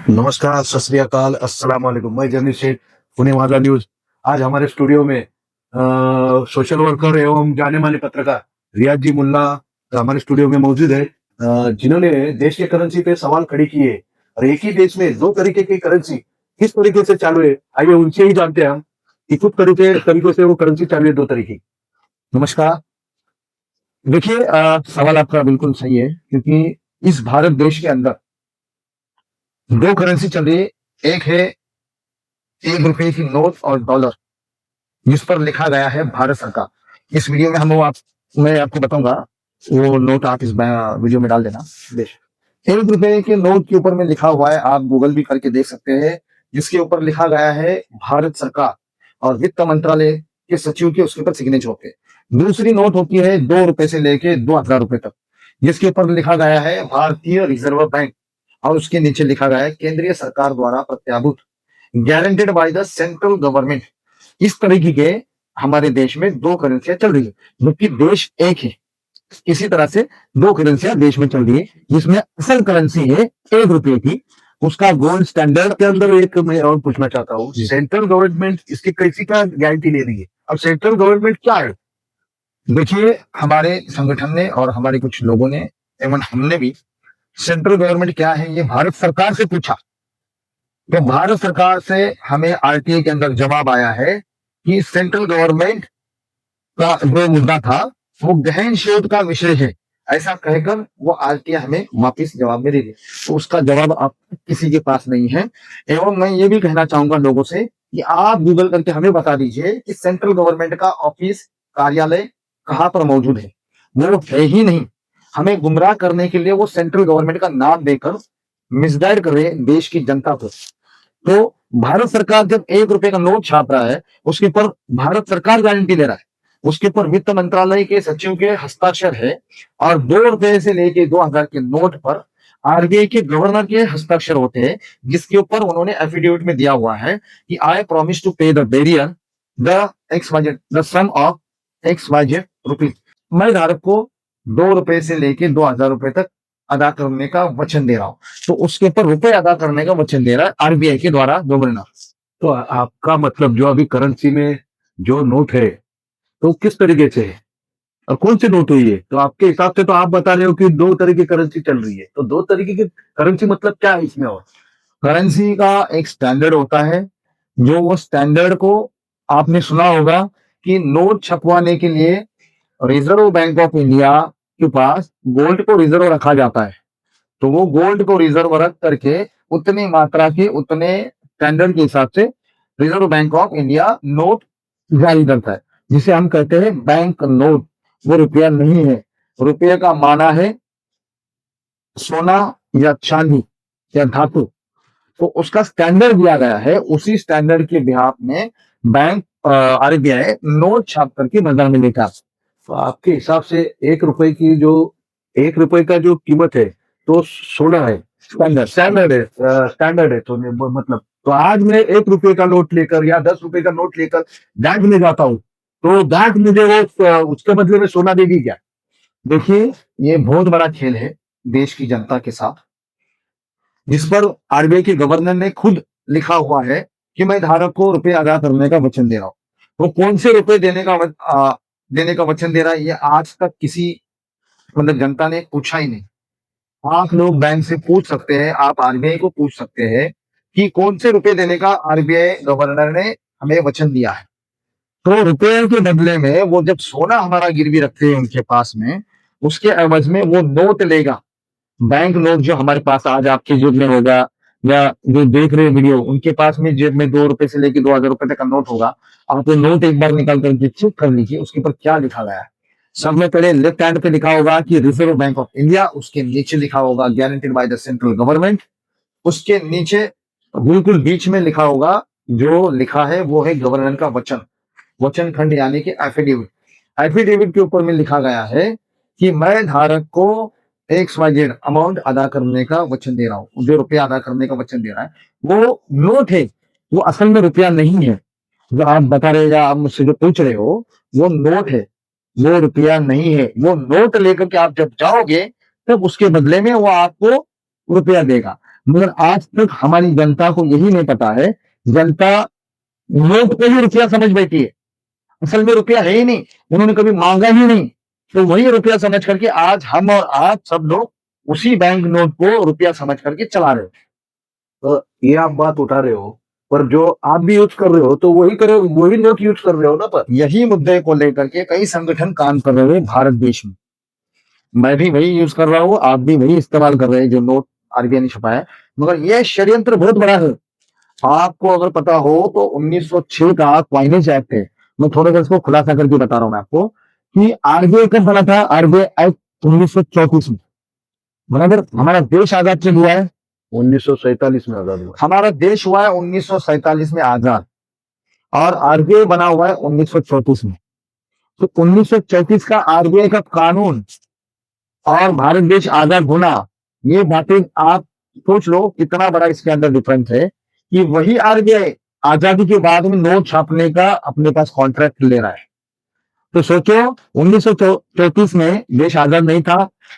नमस्कार, सत श्री अकाल, अस्सलाम वालेकुम। मैं जर्नलिस्ट शेख, पुणे माझा न्यूज। आज हमारे स्टूडियो में सोशल वर्कर एवं जाने माने पत्रकार रियाज जी मुल्ला हमारे स्टूडियो में मौजूद है, जिन्होंने देश के करेंसी पे सवाल खड़ी किए है। और एक ही देश में दो तरीके की करेंसी किस तरीके से चालू है, आइए उनसे ही जानते हैं हम कि कुछ तरीकों से वो करेंसी चालू है दो तरीके की। नमस्कार। देखिए, सवाल आपका बिल्कुल सही है, क्योंकि इस भारत देश के अंदर दो करेंसी चल रही है। एक है 1 रुपए की नोट और डॉलर, जिस पर लिखा गया है भारत सरकार। इस वीडियो में मैं आपको बताऊंगा, वो नोट आप इस वीडियो में डाल देना। बेश 1 रुपए के नोट के ऊपर में लिखा हुआ है, आप गूगल भी करके देख सकते हैं, जिसके ऊपर लिखा गया है भारत सरकार और वित्त मंत्रालय के सचिव के उसके ऊपर सिग्नेचर होते हैं। दूसरी नोट होती है 2 रुपए से लेके 2,000 रुपए तक, जिसके ऊपर लिखा गया है भारतीय रिजर्व बैंक और उसके नीचे लिखा गया है केंद्रीय सरकार द्वारा प्रत्याभूत, guaranteed by the central government. इस तरीके के हमारे देश में दो करेंसियां चल रही है, जबकि देश एक है। इसी तरह से दो करेंसियां देश में चल रही है, जिसमें असल करेंसी है 1 रुपए की। उसका गोल्ड स्टैंडर्ड के अंदर एक मैं और पूछना चाहता हूँ, सेंट्रल गवर्नमेंट इसकी कैसी का गारंटी ले रही है? अब सेंट्रल गवर्नमेंट क्या है? देखिए, हमारे संगठन ने और हमारे कुछ लोगों ने एवं हमने भी सेंट्रल गवर्नमेंट क्या है ये भारत सरकार से पूछा। तो भारत सरकार से हमें आरटीआई के अंदर जवाब आया है कि सेंट्रल गवर्नमेंट का जो मुद्दा था वो गहन शोध का विषय है, ऐसा कहकर वो आरटीआई हमें वापिस जवाब में दे दी। तो उसका जवाब आप किसी के पास नहीं है। एवं मैं ये भी कहना चाहूंगा लोगों से कि आप गूगल करके हमें बता दीजिए कि सेंट्रल गवर्नमेंट का ऑफिस, कार्यालय कहाँ पर मौजूद है। वो है ही नहीं। हमें गुमराह करने के लिए वो सेंट्रल गवर्नमेंट का नाम देकर मिसगाइड कर रहे हैं देश की जनता को। तो भारत सरकार जब 1 रुपए का नोट छाप रहा है, उसके ऊपर भारत सरकार गारंटी ले रहा है, उसके ऊपर वित्त मंत्रालय के सचिव के हस्ताक्षर है, और 2 रुपए से लेके 2,000 के नोट पर आरबीआई के गवर्नर के हस्ताक्षर होते हैं, जिसके ऊपर उन्होंने एफिडेविट में दिया हुआ है कि I promise to pay the bearer the X Y the sum of XYZ rupees. मैं धारक को 2 रुपए से लेके 2,000 रुपए तक अदा करने का वचन दे रहा हूं। तो उसके ऊपर रुपए अदा करने का वचन दे रहा है आरबीआई के द्वारा गवर्नर। तो आपका मतलब जो अभी करेंसी में जो नोट है, तो किस तरीके से है और कौन सी नोट हुई है? तो आपके हिसाब से तो आप बता रहे हो कि दो तरीके की करेंसी चल रही है, तो दो तरीके की करेंसी मतलब क्या है इसमें? और करेंसी का एक स्टैंडर्ड होता है, जो वो स्टैंडर्ड को आपने सुना होगा कि नोट छपवाने के लिए रिजर्व बैंक ऑफ इंडिया के पास गोल्ड को रिजर्व रखा जाता है। तो वो गोल्ड को रिजर्व रख करके उतनी मात्रा के उतने स्टैंडर्ड के हिसाब से reserve bank of India note जारी करता है, जिसे हम कहते हैं बैंक नोट। वो रुपया नहीं है। रुपये का माना है सोना या चांदी या धातु। तो उसका स्टैंडर्ड दिया गया है, उसी स्टैंडर्ड के बिहाफ में बैंक आरबीआई नोट छाप करके बाजार में लेकर। तो आपके हिसाब से 1 रुपए की जो 1 रुपए का जो कीमत है, तो सोना है, स्टैंडर्ड है। तो मतलब तो आज मैं 1 रुपए का नोट लेकर या 10 रुपए का नोट लेकर बैंक में जाता हूँ, तो बैंक मुझे वो उसके बदले में सोना देगी क्या? देखिए, ये बहुत बड़ा खेल है देश की जनता के साथ, जिस पर आरबीआई के गवर्नर ने खुद लिखा हुआ है कि मैं धारक को रुपए अदा करने का वचन दे रहा हूं। वो कौन से रुपए देने का वचन दे रहा है, ये आज तक किसी मतलब जनता ने पूछा ही नहीं। आप लोग बैंक से पूछ सकते हैं, आप आरबीआई को पूछ सकते हैं कि कौन से रुपए देने का आरबीआई गवर्नर ने हमें वचन दिया है। तो रुपए के बदले में वो जब सोना हमारा गिरवी रखते हैं उनके पास में, उसके एवज में वो नोट लेगा। बैंक नोट जो हमारे पास आज आपकी जेब में होगा, या जो देख रहे हैं वीडियो, उनके पास में जेब में 2 रुपए से लेकर 2,000 रुपए तक का नोट होगा। आप वो नोट एक बार निकाल करके चेक कर लीजिए, उसके ऊपर क्या लिखा गया है। सब में पहले लेफ्ट हैंड पे लिखा होगा कि रिजर्व बैंक ऑफ इंडिया, उसके नीचे लिखा होगा guaranteed by the central government, उसके नीचे बिल्कुल बीच में लिखा होगा, जो लिखा है वो है गवर्नर का वचन, वचन खंड यानी कि एफिडेविट। एफिडेविट के ऊपर में लिखा गया है कि मैं धारक को XYZ अमाउंट अदा करने का वचन दे रहा हूँ। जो रुपया अदा करने का वचन दे रहा है वो नोट है, वो असल में रुपया नहीं है। जो आप बता रहे या आप मुझसे जो पूछ रहे हो, वो नोट है, वो रुपया नहीं है। वो नोट लेकर के आप जब जाओगे, तब उसके बदले में वो आपको रुपया देगा। मगर आज तक हमारी जनता को यही नहीं पता है, जनता नोट को ही रुपया समझ बैठी है, असल में रुपया है ही नहीं, उन्होंने कभी मांगा ही नहीं, तो वही रुपया समझ करके आज हम और आज सब लोग उसी बैंक नोट को रुपया समझ करके चला रहे हैं। तो ये आप बात उठा रहे हो, पर जो आप भी यूज कर रहे हो तो वही करे, वही नोट यूज कर रहे हो ना। पर यही मुद्दे को लेकर के कई संगठन काम कर रहे हैं भारत देश में, मैं भी वही यूज कर रहा हूँ, आप भी वही इस्तेमाल कर रहे हैं जो नोट आरबीआई ने छुपाया है। मगर यह षड्यंत्र बहुत बड़ा है। आपको अगर पता हो तो 1906 का क्वाइनेज एक्ट है, मैं थोड़ा सा इसको खुलासा करके बता रहा हूँ मैं आपको कि आरबीआई कब बना था। आरबीआई एक्ट 1934 में, बराबर। हमारा देश आजाद जब हुआ है 1947 में आजाद हुआ। हमारा देश हुआ है 1947 में आजाद, और आरबीआई बना हुआ है 1934 में। तो 1934 का आरबीआई का कानून और भारत देश आजाद होना, ये बातें आप सोच लो कितना बड़ा इसके अंदर डिफरेंस है कि वही आरबीआई आजादी के बाद में नोट छापने का अपने पास कॉन्ट्रैक्ट ले रहा है। तो सोचो 1934 में देश आजाद नहीं था,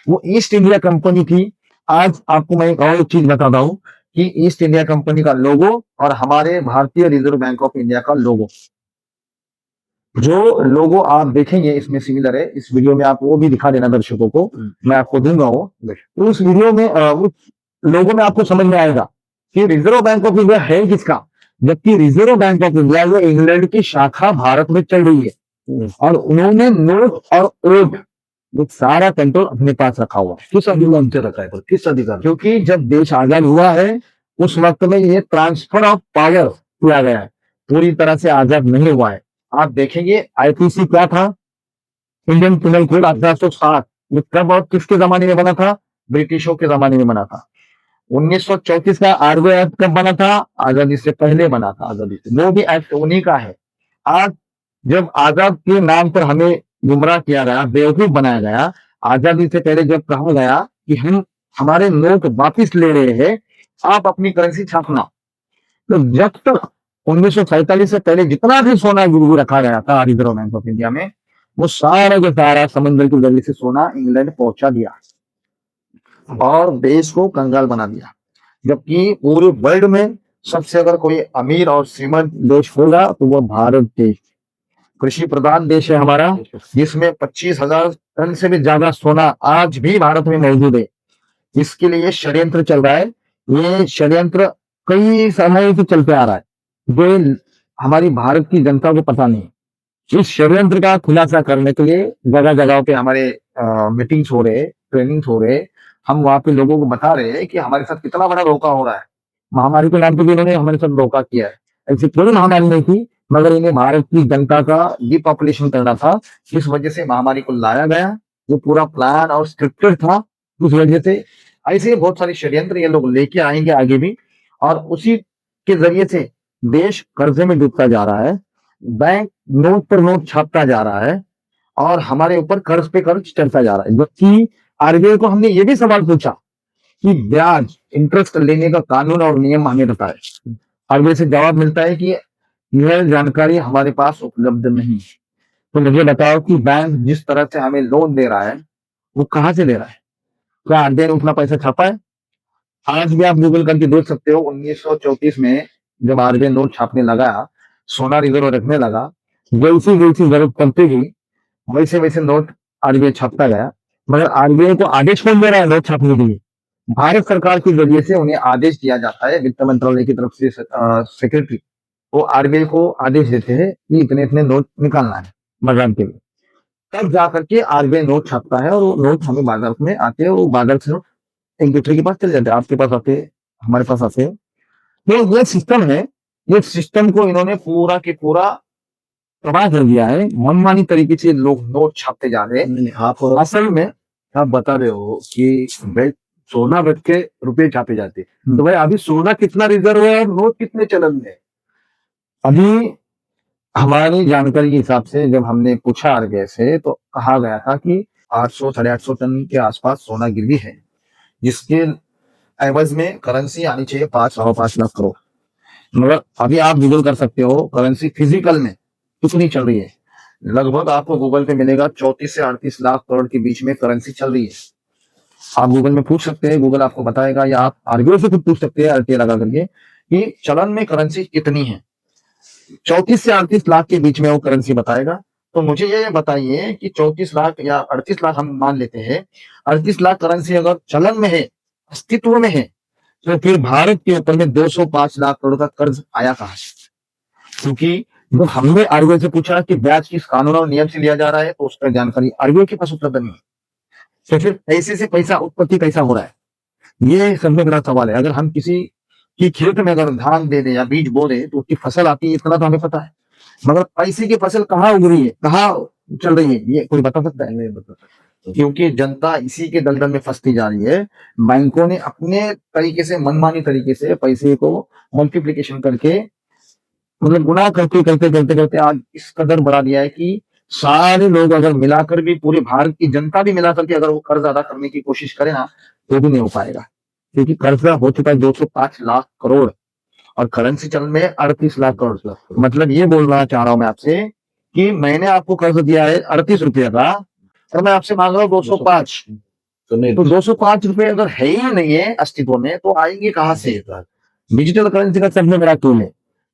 वो ईस्ट इंडिया कंपनी थी। आज आपको मैं एक और चीज बताता हूं कि ईस्ट इंडिया कंपनी का लोगो और हमारे भारतीय रिजर्व बैंक ऑफ इंडिया का लोगो, जो लोगो आप देखेंगे इसमें सिमिलर है। इस वीडियो में आप वो भी दिखा देना दर्शकों को, मैं आपको दूंगा वो। तो उस वीडियो में उस लोगो में आपको समझ में आएगा कि रिजर्व बैंक ऑफ इंडिया है किसका, जबकि रिजर्व बैंक ऑफ इंडिया वो इंग्लैंड की शाखा भारत में चल रही है, और उन्होंने नोट और ओट वो सारा कंट्रोल अपने पास रखा हुआ है। किस अधिकार से रखा है, पर किस अधिकार? क्योंकि जब देश आजाद हुआ है उस वक्त में ये ट्रांसफर ऑफ पावर किया गया है, पूरी तरह से आजाद नहीं हुआ है। आप देखेंगे आईपीसी क्या था, इंडियन पिनल कोड 1860, ये कब और किसके जमाने में बना था, ब्रिटिशों के जमाने में बना था। 1934 का आरबीआई एक्ट कब बना था, आजादी से पहले बना था, आजादी से, वो भी एक्ट उन्हीं का है। आज जब आजाद के नाम पर हमें गुमराह किया गया, बेवकूफ बनाया गया, आजादी से पहले जब कहा गया कि हम हमारे नोट वापिस ले रहे हैं, आप अपनी करेंसी छापना, तो जब तक 1947 से पहले जितना भी सोना गिरवी रखा गया था रिजर्व बैंक ऑफ इंडिया में, वो सारा का सारा समुद्र के जरिए से सोना इंग्लैंड पहुंचा दिया और देश को कंगाल बना दिया। जबकि पूरे वर्ल्ड में सबसे अगर कोई अमीर और श्रीमंत देश होगा तो वो भारत देश, कृषि प्रधान देश है हमारा, जिसमें 25,000 टन से भी ज्यादा सोना आज भी भारत में मौजूद है। इसके लिए षड्यंत्र चल रहा है। ये षड्यंत्र कई समय से चलते आ रहा है, जो हमारी भारत की जनता को पता नहीं। इस षड्यंत्र का खुलासा करने के लिए जगह जगह पे हमारे मीटिंग्स हो रहे, ट्रेनिंग्स हो रहे, हम वहां पे लोगों को बता रहे हैं कि हमारे साथ कितना बड़ा धोखा हो रहा है। महामारी के नाम पे भी इन्होंने हमारे साथ धोखा किया है। ऐसी कोई महामारी नहीं थी, मगर इन्हें भारत की जनता का डिपॉपुलेशन करना था, इस वजह से महामारी को लाया गया। जो पूरा प्लान और स्क्रिप्टेड था, उस वजह से ऐसे बहुत सारे षड्यंत्र ये लोग लेके आएंगे आगे भी, और उसी के जरिए से देश कर्जे में डूबता जा रहा है, बैंक नोट पर नोट छापता जा रहा है, और हमारे ऊपर कर्ज पे कर्ज चढ़ता जा रहा है। जबकि आरबीआई को हमने ये भी सवाल पूछा कि ब्याज इंटरेस्ट लेने का कानून और नियम हमें बताए। आरबीआई से जवाब मिलता है कि यह जानकारी हमारे पास उपलब्ध नहीं है। तो मुझे बताओ कि बैंक जिस तरह से हमें लोन दे रहा है वो कहाँ से दे रहा है? क्या आरबीआई ने उतना पैसा छापा है? आज भी आप गूगल करके देख सकते हो, 1934 में जब आरबीआई नोट छापने लगा, सोना रिजर्व रखने लगा, वैसी वैसी जरूरत पड़ती गई, वैसे वैसे नोट आरबीआई छापता गया। मगर आरबीआई को आदेश कौन दे रहा है नोट छापने के लिए? भारत सरकार के जरिए से उन्हें आदेश दिया जाता है, वित्त मंत्रालय की तरफ से सेक्रेटरी वो आरबीआई को आदेश देते हैं कि इतने इतने नोट निकालना है बाजार के लिए, तब जाकर के आरबीआई नोट छापता है और वो नोट हमें बाजार में आते हैं, वो बाजार से एक दूसरे के पास चले जाते हैं, आपके पास आते हैं, हमारे पास आते हैं। तो ये सिस्टम है, ये सिस्टम को इन्होंने पूरा के पूरा तबाह कर दिया है। मनमानी तरीके से लोग नोट छापते जा रहे हैं। आप असल में आप बता रहे हो कि भाई सोना रख के रुपए छापे जाते, तो भाई अभी सोना कितना रिजर्व है और नोट कितने चलन में है? अभी हमारी जानकारी के हिसाब से जब हमने पूछा आरबीआई से तो कहा गया था कि 800 850 टन के आसपास सोना गिरवी है, जिसके एवज में करेंसी आनी चाहिए 5 लाख करोड़। मगर अभी आप गूगल कर सकते हो करेंसी फिजिकल में कितनी चल रही है, लगभग आपको गूगल पे मिलेगा 34 से 38 लाख करोड़ के बीच में करेंसी चल रही है। आप गूगल में पूछ सकते हैं, गूगल आपको बताएगा, या आप आरबीआई से खुद पूछ सकते हैं आरटीआई लगा करके कि चलन में करेंसी कितनी है। 34 से 38 लाख के बीच में वो करेंसी बताएगा। तो मुझे ये बताइए कि 34 लाख या 38 लाख हम मान लेते हैं, 38 लाख करेंसी अगर चलन में है, अस्तित्व में है, तो फिर भारत के ऊपर में 205 लाख करोड़ का कर्ज आया कहाँ से? क्योंकि जो हमने आरबीआई से पूछा कि ब्याज किस कानून और नियम से लिया जा रहा है, तो उसका जानकारी आरबीआई के पास उपलब्ध नहीं है। तो फिर पैसे से पैसा उत्पत्ति कैसा हो रहा है, ये सबसे बड़ा सवाल है। अगर हम किसी की खेत में अगर धान दे दे या बीज बो दे तो उसकी फसल आती है, इतना तो हमें पता है, मगर पैसे की फसल कहाँ उग रही है, कहाँ चल रही है, ये कोई बता सकता है? नहीं बता सकता, क्योंकि जनता इसी के दलदल में फंसती जा रही है। बैंकों ने अपने तरीके से, मनमानी तरीके से पैसे को मल्टीप्लीकेशन करके, मतलब गुना करते करते करते करते आज इस कदर बढ़ा दिया है कि सारे लोग अगर मिलाकर भी, पूरे भारत की जनता भी मिलाकर के अगर वो कर्ज अदा करने की कोशिश करे ना, तो भी नहीं हो पाएगा, क्योंकि कर्जा हो चुका है 205 लाख करोड़ और करेंसी चलन में 38 लाख करोड़। मतलब ये बोलना चाह रहा हूं मैं आपसे कि मैंने आपको कर्ज दिया है 38 रुपये का और मैं आपसे मांग रहा हूँ 205। तो 205 रुपए अगर है ही नहीं है अस्तित्व में, तो आएंगे कहाँ से? डिजिटल करेंसी का सबसे बड़ा टूल है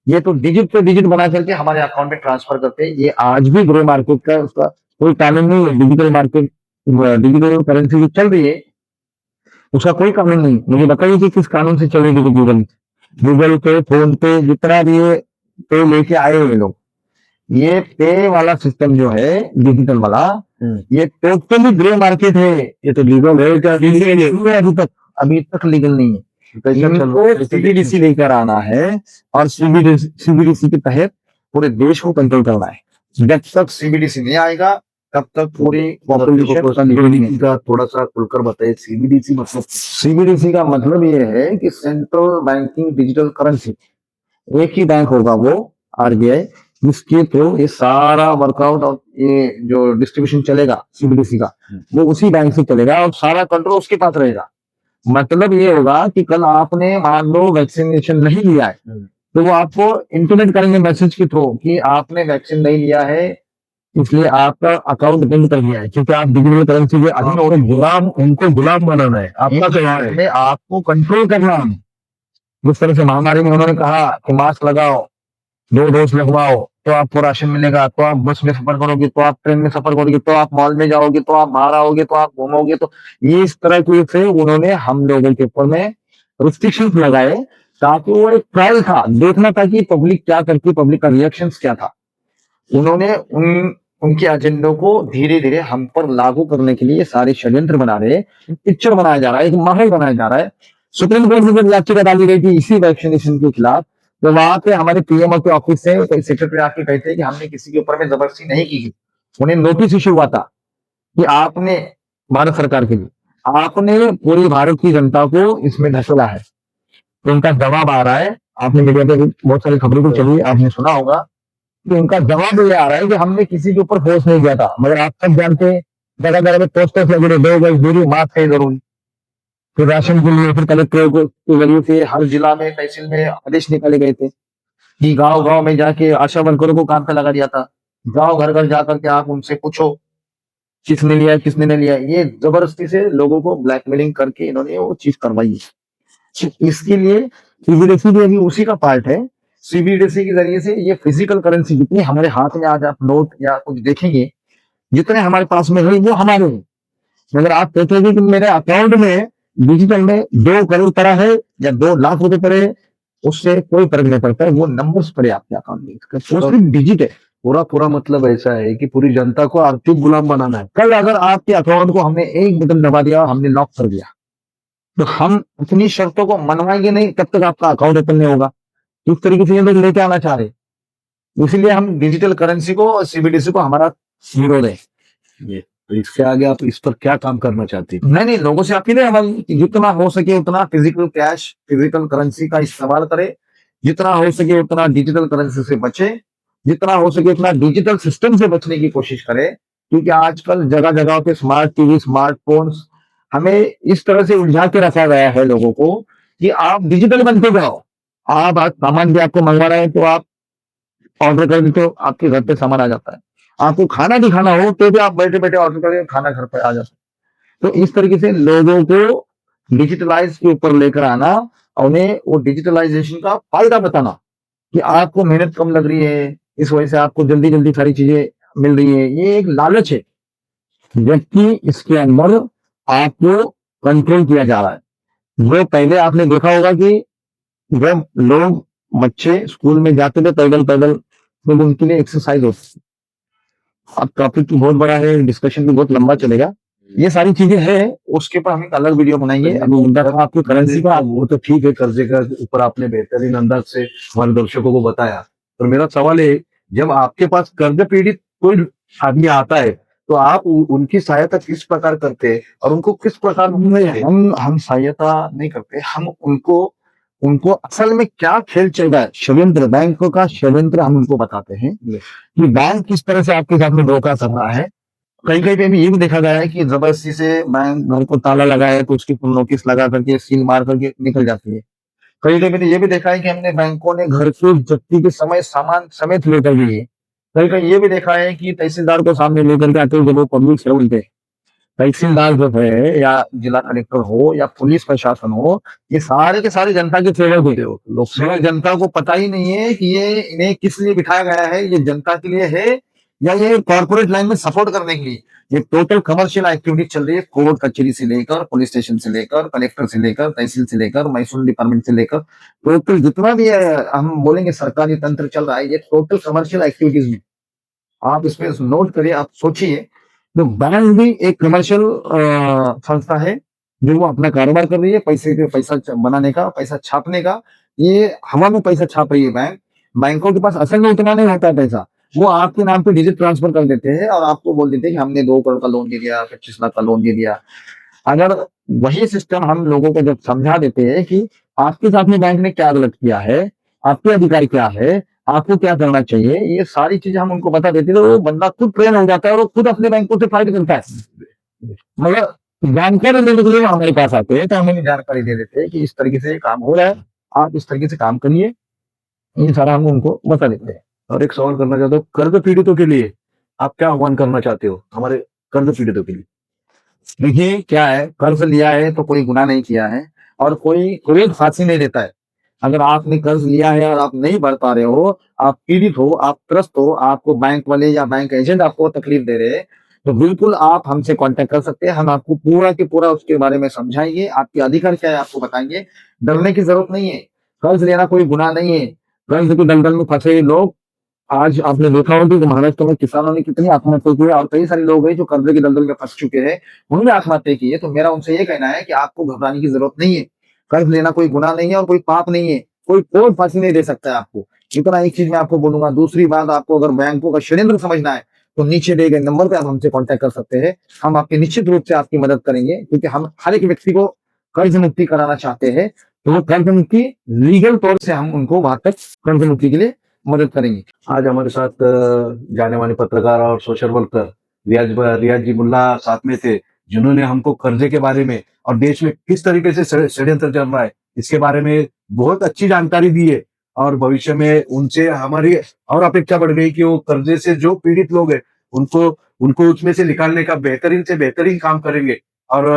ये, तो डिजिट पे डिजिट बना करके हमारे अकाउंट में ट्रांसफर करते हैं। ये आज भी ग्रे मार्केट का उसका कोई कानून नहीं है। डिजिटल मार्केट, डिजिटल करेंसी जो चल रही है उसका कोई कानून नहीं। मुझे बताइए कि किस कानून से चल रही है गूगल, गूगल पे, फोन पे, जितना भी ये पे लेके आए हुए लोग, ये पे वाला सिस्टम जो है डिजिटल वाला, ये टोटली ग्रे मार्केट है। ये तो लीगल है क्या? लीगल है अभी तक लीगल नहीं है। इनको सीबीडीसी लेकर आना है और सीबीडीसी के तहत पूरे देश को कंट्रोल करना है। जब तक सीबीडीसी नहीं आएगा तब तक पूरी पॉपुलेशन का थोड़ा सा खुलकर बताइए। सीबीडीसी मतलब? सीबीडीसी का मतलब ये है कि सेंट्रल बैंकिंग डिजिटल करेंसी। एक ही बैंक होगा वो, आरबीआई, जिसके थ्रू ये सारा वर्कआउट और ये जो डिस्ट्रीब्यूशन चलेगा सीबीडीसी का, वो उसी बैंक से चलेगा और सारा कंट्रोल उसके पास रहेगा। मतलब ये होगा कि कल आपने मान लो वैक्सीनेशन नहीं लिया है, तो वो आपको इंटरनेट करेंगे मैसेज के थ्रू कि आपने वैक्सीन नहीं लिया है, इसलिए आपका अकाउंट बंद कर दिया है, क्योंकि आप डिजिटल करेंसी के अधीन हो, गुलाम, उनको गुलाम बनाना है। आपका क्या है, आपको कंट्रोल करना है। जिस तरह से महामारी में उन्होंने कहा कि मास्क लगाओ, 2 डोज लगवाओ, तो आपको राशन मिलेगा, तो आप बस में सफर करोगे, तो आप ट्रेन में सफर करोगे, तो आप मॉल में जाओगे, तो आप बाहर आओगे, तो आप घूमोगे। तो ये इस तरह की से उन्होंने हम लोगों के ऊपर में रिस्ट्रिक्शंस लगाए, ताकि वो एक ट्रायल था, देखना था कि पब्लिक क्या करती, पब्लिक का रिएक्शन क्या था। उन्होंने उनके एजेंडों को धीरे धीरे हम पर लागू करने के लिए सारे षड्यंत्र बना रहे, पिक्चर बनाया जा रहा है, एक माहौल बनाया जा रहा है। सुप्रीम कोर्ट में जब याचिका डाली गई थी इसी वैक्सीनेशन के खिलाफ, तो वहां पे हमारे पीएमओ के ऑफिस से कोई सेक्रेटरी आके कहते हैं कि हमने किसी के ऊपर में जबरदस्ती नहीं की। उन्हें नोटिस इश्यू हुआ था कि आपने, भारत सरकार के लिए, आपने पूरी भारत की जनता को इसमें धकेला है। तो उनका जवाब आ रहा है, आपने मीडिया पे बहुत सारी खबरों को चली, आपने सुना होगा कि उनका जवाब ये आ रहा है कि हमने किसी के ऊपर फोर्स नहीं किया था। मगर आप सब जानते हैं जगह जगह पे पोस्टर्स लगे, 2 गज दूरी, मास्क है जरूरी। फिर राशन के लिए फिर कलेक्टर के जरिए से हर जिला में, तहसील में आदेश निकाले गए थे कि गांव गांव में जाके आशा वर्करों को काम पे लगा दिया था। गांव घर घर जाकर के आप उनसे पूछो किसने लिया, किसने नहीं लिया। ये जबरदस्ती से लोगों को ब्लैकमेलिंग करके इन्होंने वो चीज करवाई है। इसके लिए सीबीडीसी भी अभी उसी का पार्ट है। सीबीडीसी के जरिए से ये फिजिकल करेंसी जितनी हमारे हाथ में आज आप नोट या कुछ देखेंगे, जितने हमारे पास में है वो हमारे हैं। मगर आप देखेंगे कि मेरे अकाउंट में डिजिटल में 2 करोड़ पड़ा है या 2 लाख रुपए पड़े हैं, उससे कोई फर्क नहीं पड़ता है। वो नंबर्स पड़े आपके अकाउंट में, वो सिर्फ डिजिट है। पूरा मतलब ऐसा है कि पूरी जनता को आर्थिक गुलाम बनाना है। कल अगर आपके अकाउंट को हमने एक बटन दबा दिया, हमने लॉक कर दिया, तो हम अपनी शर्तों को मनवाएंगे नहीं, तब तक आपका अकाउंट ओपन नहीं होगा। इस तरीके से ये लोग लेके आना चाह रहे, इसलिए हम डिजिटल करेंसी को और सीबीडीसी को हमारा विरोध है। तो इसके आगे आप इस पर क्या काम करना चाहती हैं? नहीं, लोगों से अपील है हमारी, जितना हो सके उतना फिजिकल कैश, फिजिकल करेंसी का इस्तेमाल करें, जितना हो सके उतना डिजिटल करेंसी से बचे, जितना हो सके उतना डिजिटल सिस्टम से बचने की कोशिश करें। क्योंकि आजकल जगह जगह पे स्मार्ट टीवी, स्मार्टफोन्स, हमें इस तरह से उलझा के रखा गया है लोगों को कि आप डिजिटल बनते जाओ। आप आज सामान भी आपको मंगवाना है तो आप ऑर्डर कर देते हो, आपके घर पे सामान आ जाता है। आपको खाना भी खाना हो तो भी आप बैठे बैठे ऑर्डर करें, खाना घर पे आ जाता है। तो इस तरीके से लोगों को डिजिटलाइज के ऊपर लेकर आना और उन्हें वो डिजिटलाइजेशन का फायदा बताना कि आपको मेहनत कम लग रही है, इस वजह से आपको जल्दी जल्दी सारी चीजें मिल रही है, ये एक लालच है, जबकि इसके अंदर आपको कंट्रोल किया जा रहा है। वो पहले आपने देखा होगा कि जब लोग बच्चे स्कूल में जाते थे पैदल पैदल, तो उनके लिए एक्सरसाइज होती थी। अब टॉपिक तो बहुत बड़ा है, डिस्कशन भी बहुत लंबा चलेगा, ये सारी चीजें हैं, उसके ऊपर हम एक अलग वीडियो बनाएंगे। अभी मुद्दा था आपकी करेंसी का, वो तो ठीक है, कर्जे का ऊपर आपने बेहतरीन अंदाज से हमारे दर्शकों को बताया। पर मेरा सवाल है, जब आपके पास कर्ज पीड़ित कोई आदमी आता है तो आप उनकी सहायता किस प्रकार करते हैं और उनको किस प्रकार हम सहायता नहीं करते, हम उनको उनको असल में क्या खेल चल रहा है, षड्यंत्र, बैंकों का षड्यंत्र हम उनको बताते हैं कि बैंक किस तरह से आपके साथ में धोखा कर रहा है। कहीं कहीं पे भी ये भी देखा गया है कि जबरदस्ती से बैंक घर को ताला लगाए तो उसकी नोटिस लगा करके सील मार करके निकल जाती है। कहीं कहीं पे ये भी देखा है कि हमने बैंकों ने घर की जब्ती के समय सामान समेत लेकर गई है। कहीं कहीं ये भी देखा है कि तहसीलदार को सामने लेकर के आते जब वो पब्लिक से उनके तहसीलदार जो है या जिला कलेक्टर हो या पुलिस प्रशासन हो, ये सारे के सारे जनता के सेवक होते हो लोग। सेवक जनता को पता ही नहीं है कि ये इन्हें किस लिए बिठाया गया है, ये जनता के लिए है या ये कॉर्पोरेट लाइन में सपोर्ट करने के लिए। ये टोटल कमर्शियल एक्टिविटी चल रही है, कोर्ट कचेरी से लेकर पुलिस स्टेशन से लेकर कलेक्टर से लेकर तहसील से लेकर महसूल डिपार्टमेंट से लेकर टोटल जितना भी हम बोलेंगे सरकारी तंत्र चल रहा है, ये टोटल कमर्शियल एक्टिविटीज में। आप इसमें नोट करिए, आप सोचिए, तो बैंक भी एक कमर्शियल संस्था है जो वो अपना कारोबार कर रही है, पैसा बनाने का, पैसा छापने का। ये हवा में पैसा छाप रही है बैंक। बैंकों के पास असल में उतना नहीं होता है पैसा, वो आपके नाम पे डिजिट ट्रांसफर कर देते हैं और आपको बोल देते हैं कि हमने 2 करोड़ का लोन दे दिया, 25 लाख का लोन दे दिया। अगर वही सिस्टम हम लोगों को जब समझा देते हैं कि आपके साथ में बैंक ने क्या गलत किया है, आपके अधिकार क्या है, आपको क्या करना चाहिए, ये सारी चीजें हम उनको बता देते हैं, तो वो बंदा खुद ट्रेन हो जाता है और वो खुद अपने बैंकों से फाइट करता है। मगर जानकारी देने के लिए हमारे पास आते हैं तो हम उन्हें जानकारी दे देते हैं कि इस तरीके से काम हो रहा है, आप इस तरीके से काम करिए, ये सारा हम उनको बता देते हैं। और एक सवाल करना चाहता हूँ, कर्ज पीड़ितों के लिए आप क्या आह्वान करना चाहते हो, हमारे कर्ज पीड़ितों के लिए? देखिए क्या है, कर्ज लिया है तो कोई गुनाह नहीं किया है और कोई फांसी नहीं देता है। अगर आपने कर्ज लिया है और आप नहीं भर पा रहे हो, आप पीड़ित हो, आप त्रस्त हो, आपको बैंक वाले या बैंक एजेंट आपको तकलीफ दे रहे हैं, तो बिल्कुल आप हमसे कांटेक्ट कर सकते हैं। हम आपको पूरा के पूरा उसके बारे में समझाएंगे, आपके अधिकार क्या है आपको बताएंगे। डरने की जरूरत नहीं है, कर्ज लेना कोई गुनाह नहीं है। कर्ज के दलदल में फंसे लोग, आज आपने देखा होगा कि महाराष्ट्र में किसानों ने कितनी आत्महत्या की है और कई सारे लोग हैं जो कर्ज के दलदल में फंस चुके हैं, उन्होंने आत्महत्या की है। तो मेरा उनसे ये कहना है कि आपको घबराने की जरूरत नहीं है, कर्ज लेना कोई गुनाह नहीं है और कोई पाप नहीं है, कोई फांसी नहीं दे सकता है आपको। इतना एक चीज मैं आपको बोलूंगा। दूसरी बात, आपको अगर बैंकों का षड्यंत्र समझना है तो नीचे दिए गए नंबर पे आप हमसे कांटेक्ट कर सकते हैं। हम आपकी निश्चित रूप से आपकी मदद करेंगे, क्योंकि हम हर एक व्यक्ति को कर्ज मुक्ति कराना चाहते हैं। तो वो कर्ज मुक्ति लीगल तौर से हम उनको वहां तक कर्ज मुक्ति के लिए मदद करेंगे। आज हमारे साथ जाने माने पत्रकार और सोशल वर्कर रियाज जी मुल्ला साथ में थे, जिन्होंने हमको कर्जे के बारे में और देश में किस तरीके से षड्यंत्र चल रहा है इसके बारे में बहुत अच्छी जानकारी दी है। और भविष्य में उनसे हमारी और अपेक्षा बढ़ गई कि वो कर्जे से जो पीड़ित लोग हैं उनको उनको उसमें से निकालने का बेहतरीन से बेहतरीन काम करेंगे। और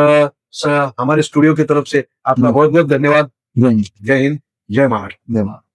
हमारे स्टूडियो की तरफ से आपका बहुत बहुत धन्यवाद। जय हिंद। जय हिंद, जय महाराष्ट्र। जय महाराष्ट्र।